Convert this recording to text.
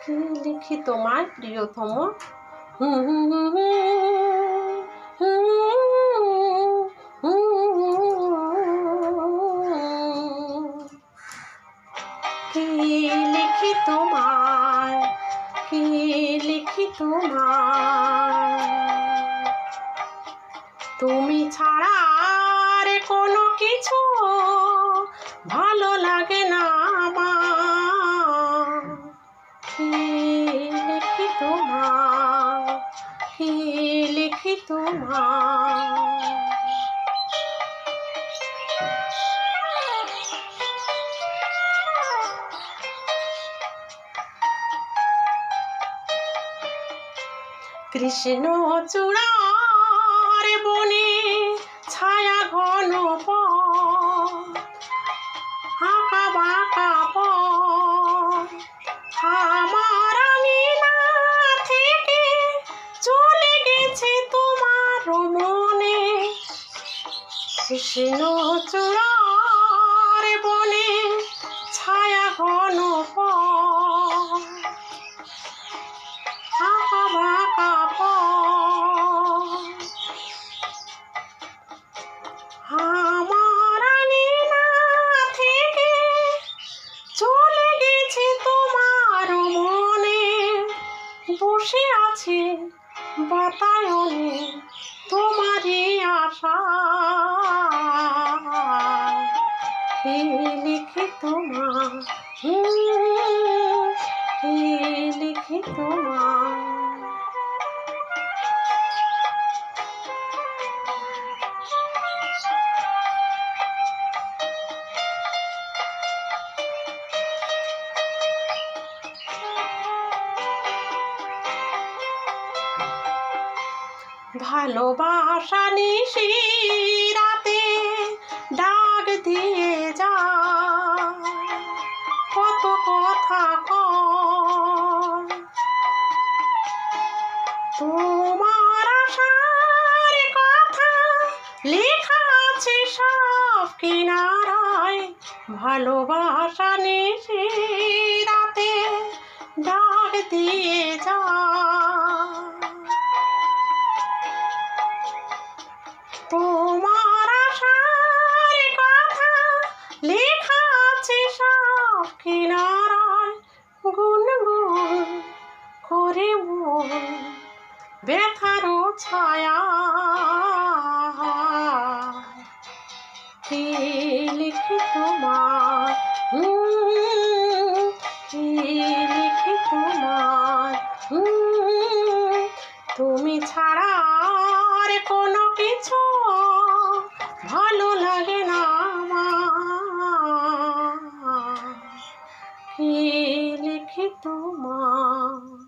কি লিখি তোমায় প্রিয়তম? কি লিখি তোমায়, কি লিখি তোমায়? তুমি ছাড়া আর কোনো কিছু ভালো লাগে না আমার। কি লিখি তোমায়, কি লিখি তোমায়? কৃষ্ণ চূড়ার বনে ছায়া ঘন আঁকা বাঁকা আমার আঙিনা থেকে চলে গেছে তোমার মনে। কৃষ্ণ চূড়ার বনে ছায়া ঘন আঁকা বাঁকা আমার আঙিনা থেকে চলে গেছে তোমার মনে। বসে আছে বাতায়নে তোমারই আশা। কি লিখি তোমার, কি লিখি তোমার? ভালোবাসা নিশি রাতে ডাক দিয়ে যা, কত কথা কয়। তোমার আশার কথা লেখা আছে সব কিনারায়। ভালোবাসা নিশি রাতে ডাক দিয়ে যা, তোমার আশার কথা লেখা আছে সব কিনারায়। গুনগুন করে মন ব্যথার ছায়া। কি লিখি তোমার, কি লিখি তোমার? তুমি ছাড়া আর কোনো কিছু ভালো লাগে না আমার। কি লিখি তোমার?